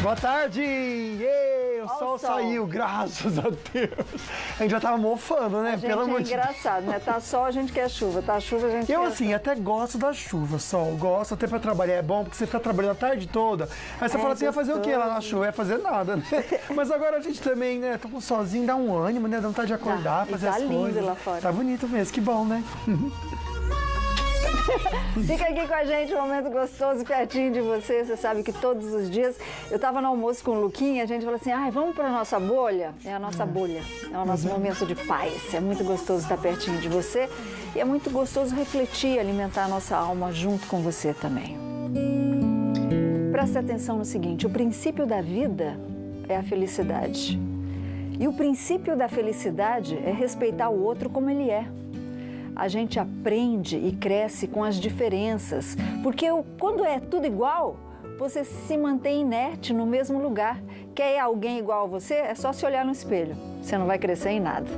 Boa tarde! O sol saiu, graças a Deus. A gente já tava mofando, né? Pelo amor de Deus. É engraçado, né? Tá sol, a gente quer chuva. Tá chuva, a gente quer... Eu, assim, até gosto da chuva, sol. Gosto, até pra trabalhar é bom, porque você fica trabalhando a tarde toda. Aí você fala assim, ia fazer o quê lá na chuva? Ia fazer nada, né? Mas agora a gente também, né? Tô com solzinho, dá um ânimo, né? Dá vontade de acordar, fazer as coisas. Tá lindo lá fora. Tá bonito mesmo, que bom, né? Fica aqui com a gente, um momento gostoso, pertinho de você. Você sabe que todos os dias... Eu estava no almoço com o Luquinha, a gente falou assim, vamos para a nossa bolha? É a nossa bolha, é o nosso momento de paz. É muito gostoso estar pertinho de você e é muito gostoso refletir, alimentar a nossa alma junto com você também. Presta atenção no seguinte, o princípio da vida é a felicidade. E o princípio da felicidade é respeitar o outro como ele é. A gente aprende e cresce com as diferenças, porque quando é tudo igual, você se mantém inerte no mesmo lugar. Quer alguém igual a você? É só se olhar no espelho, você não vai crescer em nada.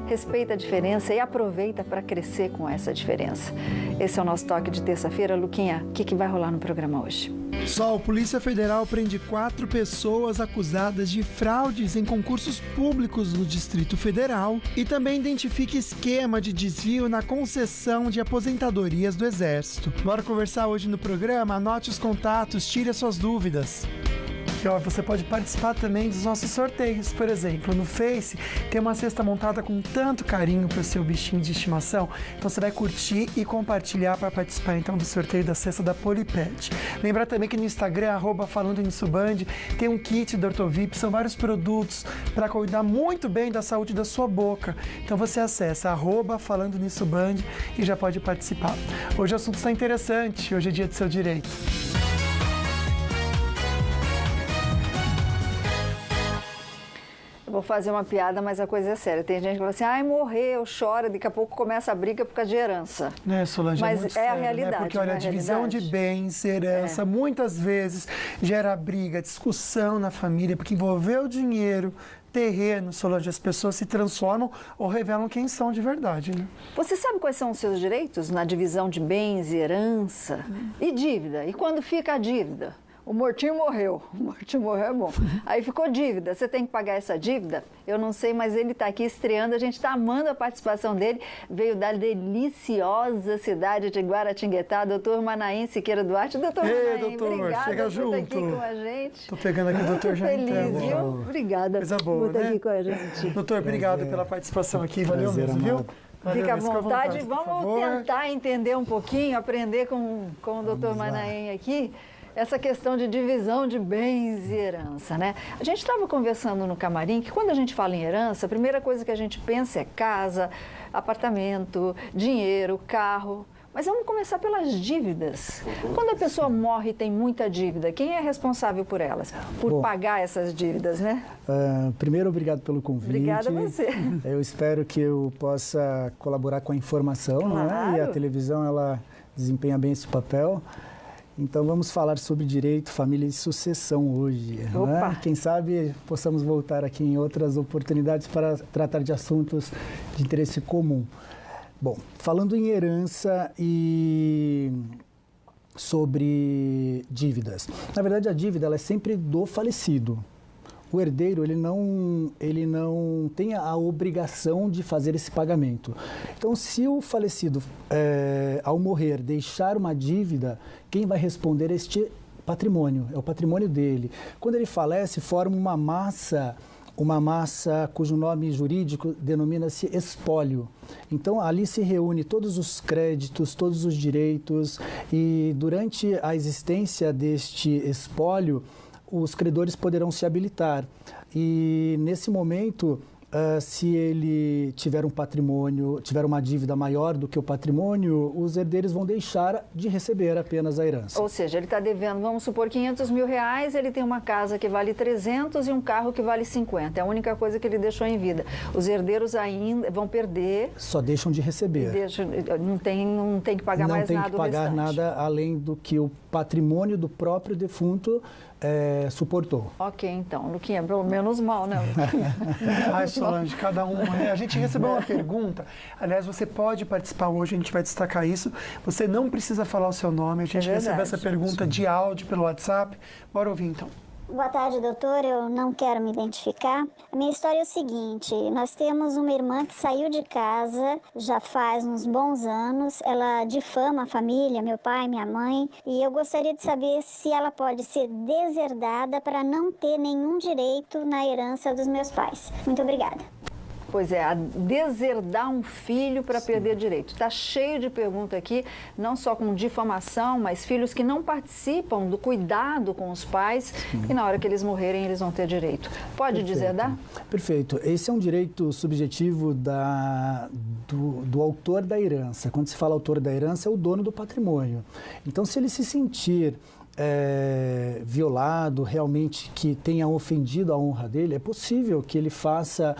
Respeita a diferença e aproveita para crescer com essa diferença. Esse é o nosso toque de terça-feira. Luquinha, o que vai rolar no programa hoje? Sol, Polícia Federal prende 4 pessoas acusadas de fraudes em concursos públicos no Distrito Federal e também identifica esquema de desvio na concessão de aposentadorias do Exército. Bora conversar hoje no programa? Anote os contatos, tire as suas dúvidas. E, você pode participar também dos nossos sorteios. Por exemplo, no Face tem uma cesta montada com tanto carinho para o seu bichinho de estimação. Então você vai curtir e compartilhar para participar então do sorteio da cesta da Polipet. Lembrar também que no Instagram, @FalandoNissoBand, tem um kit do Ortovip, são vários produtos para cuidar muito bem da saúde da sua boca. Então você acessa @FalandoNissoBand e já pode participar. Hoje o assunto está interessante, hoje é dia do seu direito. Vou fazer uma piada, mas a coisa é séria. Tem gente que fala assim, morreu, chora, daqui a pouco começa a briga por causa de herança. Né, Solange, mas é muito é sério, a realidade. Né? Porque, olha, a divisão de bens, herança, muitas vezes gera briga, discussão na família, porque envolveu dinheiro, terreno, Solange, as pessoas se transformam ou revelam quem são de verdade, né? Você sabe quais são os seus direitos na divisão de bens e herança? E dívida? E quando fica a dívida? O mortinho morreu. O mortinho morreu é bom. Aí ficou dívida. Você tem que pagar essa dívida? Eu não sei, mas ele está aqui estreando. A gente está amando a participação dele. Veio da deliciosa cidade de Guaratinguetá, doutor Manaim Siqueira Duarte. Doutor Manaim, doutor, obrigada chega por junto. estar aqui com a gente. Estou pegando aqui o doutor já feliz, entrando. Viu? Obrigada Coisa boa, por estar né? aqui com a gente. Doutor, obrigado pela participação aqui. Valeu mesmo, viu? Fica à vontade. Vamos tentar entender um pouquinho, aprender com o doutor Manaim aqui. Essa questão de divisão de bens e herança, né? A gente estava conversando no camarim que quando a gente fala em herança, a primeira coisa que a gente pensa é casa, apartamento, dinheiro, carro. Mas vamos começar pelas dívidas. Quando a pessoa morre e tem muita dívida, quem é responsável por elas? Por pagar essas dívidas, né? Primeiro, obrigado pelo convite. Obrigada a você. Eu espero que eu possa colaborar com a informação, claro. Né? E a televisão, ela desempenha bem esse papel. Então vamos falar sobre direito, família e sucessão hoje. Né? Quem sabe possamos voltar aqui em outras oportunidades para tratar de assuntos de interesse comum. Bom, falando em herança e sobre dívidas. Na verdade, a dívida ela é sempre do falecido. O herdeiro ele não tem a obrigação de fazer esse pagamento. Então, se o falecido, ao morrer, deixar uma dívida, quem vai responder é este patrimônio, é o patrimônio dele. Quando ele falece, forma uma massa cujo nome jurídico denomina-se espólio. Então, ali se reúne todos os créditos, todos os direitos, e durante a existência deste espólio, os credores poderão se habilitar. E, nesse momento, se ele tiver um patrimônio, tiver uma dívida maior do que o patrimônio, os herdeiros vão deixar de receber apenas a herança. Ou seja, ele está devendo, vamos supor, 500 mil reais, ele tem uma casa que vale 300 e um carro que vale 50. É a única coisa que ele deixou em vida. Os herdeiros ainda vão perder... Só deixam de receber. Não tem que pagar mais nada. Não tem que pagar nada além do que o patrimônio do próprio defunto suportou. Ok, então, Luquinha, pelo menos mal, né? Ai, Solange, cada uma, né? A gente recebeu uma pergunta, aliás, você pode participar hoje, a gente vai destacar isso, você não precisa falar o seu nome, a gente recebeu essa pergunta de áudio pelo WhatsApp, bora ouvir então. Boa tarde, doutor. Eu não quero me identificar. A minha história é o seguinte: nós temos uma irmã que saiu de casa já faz uns bons anos. Ela difama a família, meu pai, minha mãe. E eu gostaria de saber se ela pode ser deserdada para não ter nenhum direito na herança dos meus pais. Muito obrigada. Pois é, a deserdar um filho para perder direito. Está cheio de perguntas aqui, não só com difamação, mas filhos que não participam do cuidado com os pais e na hora que eles morrerem eles vão ter direito. Pode deserdar? Perfeito. Esse é um direito subjetivo do autor da herança. Quando se fala autor da herança, é o dono do patrimônio. Então, se ele se sentir violado, realmente que tenha ofendido a honra dele, é possível que ele faça,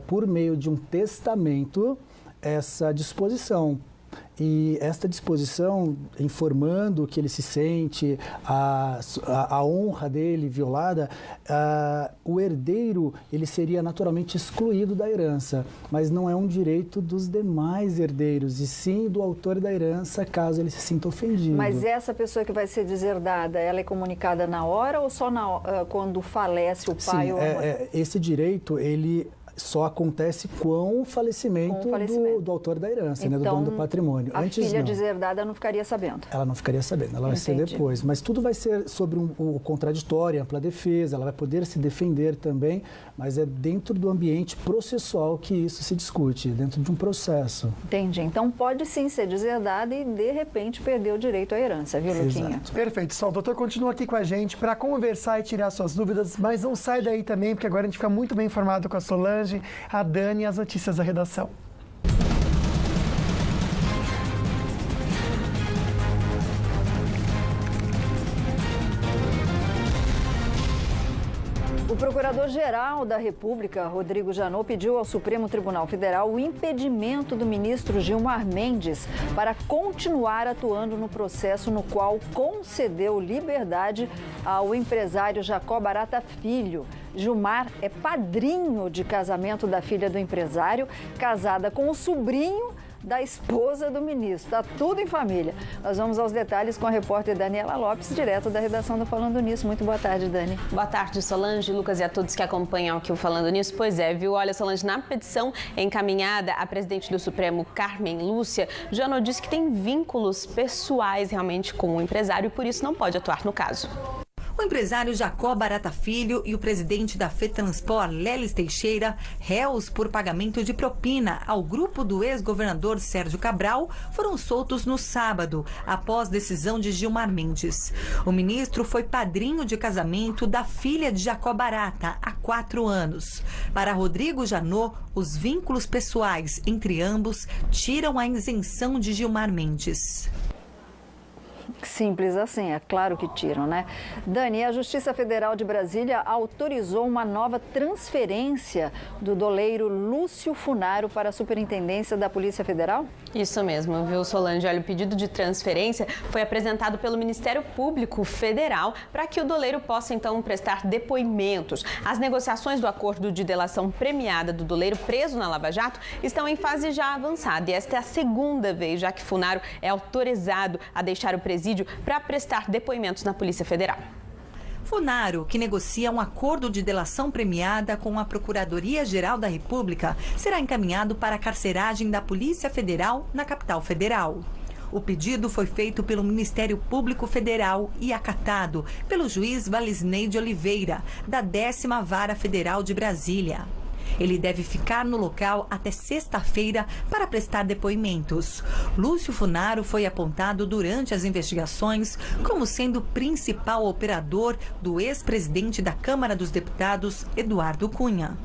por meio de um testamento, essa disposição. E esta disposição, informando que ele se sente, a honra dele violada, o herdeiro ele seria naturalmente excluído da herança, mas não é um direito dos demais herdeiros, e sim do autor da herança, caso ele se sinta ofendido. Mas essa pessoa que vai ser deserdada, ela é comunicada na hora ou só quando falece o pai? Sim, ou a mãe? Esse direito, ele só acontece com o falecimento, do autor da herança, então, do dono do patrimônio. A filha deserdada não ficaria sabendo? Ela não ficaria sabendo, ela vai ser depois. Mas tudo vai ser sobre o contraditório, ampla defesa, ela vai poder se defender também, mas é dentro do ambiente processual que isso se discute, dentro de um processo. Entendi. Então pode sim ser deserdada e de repente perder o direito à herança, viu, Luquinha? Exato. Perfeito, Sol. O doutor continua aqui com a gente para conversar e tirar suas dúvidas, mas não sai daí também, porque agora a gente fica muito bem informado com a Solange, a Dani e as notícias da redação. O Procurador-Geral da República, Rodrigo Janot, pediu ao Supremo Tribunal Federal o impedimento do ministro Gilmar Mendes para continuar atuando no processo no qual concedeu liberdade ao empresário Jacó Barata Filho. Gilmar é padrinho de casamento da filha do empresário, casada com o sobrinho da esposa do ministro. Está tudo em família. Nós vamos aos detalhes com a repórter Daniela Lopes, direto da redação do Falando Nisso. Muito boa tarde, Dani. Boa tarde, Solange, Lucas e a todos que acompanham aqui o Falando Nisso. Pois é, viu? Olha, Solange, na petição encaminhada à presidente do Supremo, Carmen Lúcia, Janot disse que tem vínculos pessoais realmente com o empresário e por isso não pode atuar no caso. O empresário Jacó Barata Filho e o presidente da FETranspor, Lelis Teixeira, réus por pagamento de propina ao grupo do ex-governador Sérgio Cabral, foram soltos no sábado, após decisão de Gilmar Mendes. O ministro foi padrinho de casamento da filha de Jacó Barata há 4 anos. Para Rodrigo Janot, os vínculos pessoais entre ambos tiram a isenção de Gilmar Mendes. Simples assim, é claro que tiram, né? Dani, a Justiça Federal de Brasília autorizou uma nova transferência do doleiro Lúcio Funaro para a Superintendência da Polícia Federal? Isso mesmo, viu, Solange? Olha, o pedido de transferência foi apresentado pelo Ministério Público Federal para que o doleiro possa, então, prestar depoimentos. As negociações do acordo de delação premiada do doleiro preso na Lava Jato estão em fase já avançada e esta é a segunda vez já que Funaro é autorizado a deixar o presídio para prestar depoimentos na Polícia Federal. Funaro, que negocia um acordo de delação premiada com a Procuradoria-Geral da República, será encaminhado para a carceragem da Polícia Federal na capital federal. O pedido foi feito pelo Ministério Público Federal e acatado pelo juiz Valisney de Oliveira, da 10ª Vara Federal de Brasília. Ele deve ficar no local até sexta-feira para prestar depoimentos. Lúcio Funaro foi apontado durante as investigações como sendo o principal operador do ex-presidente da Câmara dos Deputados, Eduardo Cunha.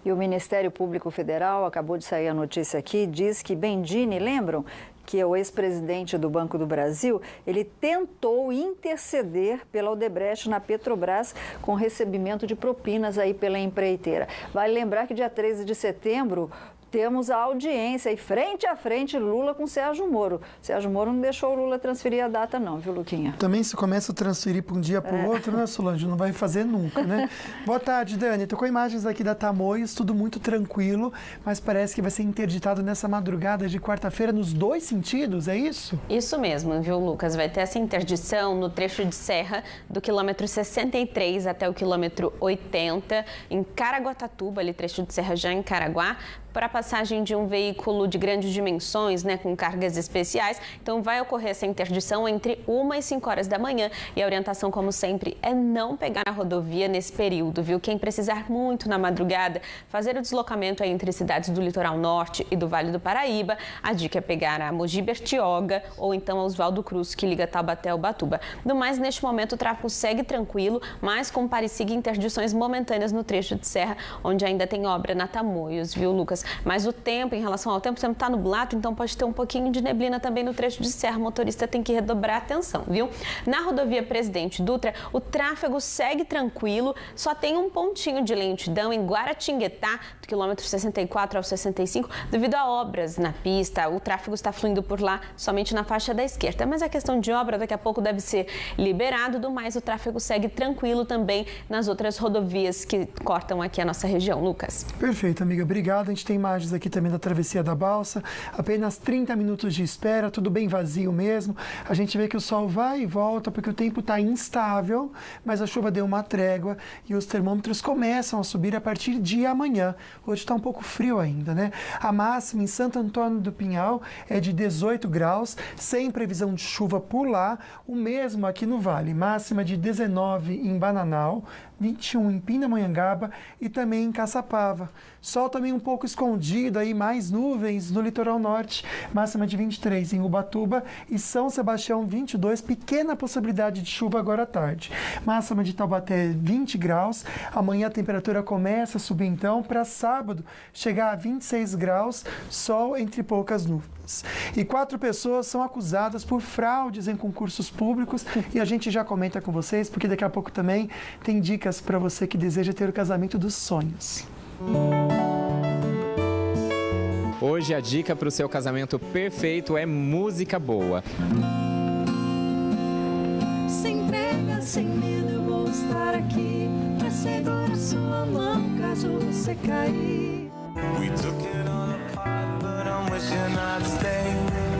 E o Ministério Público Federal, acabou de sair a notícia aqui, diz que Bendini, lembram? Que é o ex-presidente do Banco do Brasil, ele tentou interceder pela Odebrecht na Petrobras com recebimento de propinas aí pela empreiteira. Vale lembrar que dia 13 de setembro, temos a audiência e frente a frente Lula com Sérgio Moro. Sérgio Moro não deixou o Lula transferir a data não, viu, Luquinha? Também se começa a transferir para um dia para o outro, né, Solange? Não vai fazer nunca, né? Boa tarde, Dani. Tô com imagens aqui da Tamoios, tudo muito tranquilo, mas parece que vai ser interditado nessa madrugada de quarta-feira nos dois sentidos, é isso? Isso mesmo, viu, Lucas? Vai ter essa interdição no trecho de serra do quilômetro 63 até o quilômetro 80, em Caraguatatuba, ali trecho de serra já em Caraguá, para a passagem de um veículo de grandes dimensões, né, com cargas especiais. Então vai ocorrer essa interdição entre 1 e 5 horas da manhã e a orientação, como sempre, é não pegar a rodovia nesse período, viu? Quem precisar muito na madrugada fazer o deslocamento entre cidades do litoral norte e do Vale do Paraíba, a dica é pegar a Mogi Bertioga ou então a Oswaldo Cruz, que liga Taubaté ao Ubatuba. No mais, neste momento o tráfego segue tranquilo, mas com parecida interdições momentâneas no trecho de serra, onde ainda tem obra na Tamoios, viu, Lucas? Mas o tempo, em relação ao tempo, o tempo está nublado, então pode ter um pouquinho de neblina também no trecho de serra. O motorista tem que redobrar a atenção, viu? Na rodovia Presidente Dutra, o tráfego segue tranquilo, só tem um pontinho de lentidão em Guaratinguetá, do quilômetro 64 ao 65, devido a obras na pista. O tráfego está fluindo por lá somente na faixa da esquerda, mas a questão de obra daqui a pouco deve ser liberado. Do mais, o tráfego segue tranquilo também nas outras rodovias que cortam aqui a nossa região. Lucas. Perfeito, amiga. Obrigado. A gente tem imagens aqui também da travessia da Balsa. Apenas 30 minutos de espera, tudo bem vazio mesmo. A gente vê que o sol vai e volta porque o tempo está instável, mas a chuva deu uma trégua e os termômetros começam a subir a partir de amanhã. Hoje está um pouco frio ainda, né? A máxima em Santo Antônio do Pinhal é de 18 graus, sem previsão de chuva por lá. O mesmo aqui no Vale, máxima de 19 em Bananal, 21 em Pindamonhangaba e também em Caçapava. Sol também um pouco escondido, aí mais nuvens no litoral norte, máxima de 23 em Ubatuba e São Sebastião 22, pequena possibilidade de chuva agora à tarde. Máxima de Taubaté 20 graus, amanhã a temperatura começa a subir então para sábado, chegar a 26 graus, sol entre poucas nuvens. E 4 pessoas são acusadas por fraudes em concursos públicos e a gente já comenta com vocês, porque daqui a pouco também tem dicas para você que deseja ter o casamento dos sonhos. Hoje a dica para o seu casamento perfeito é música boa. Sem entrega, sem medo, eu vou estar aqui pra segurar sua mão caso você cair. We took it all apart, but I'm wishing I'd stay.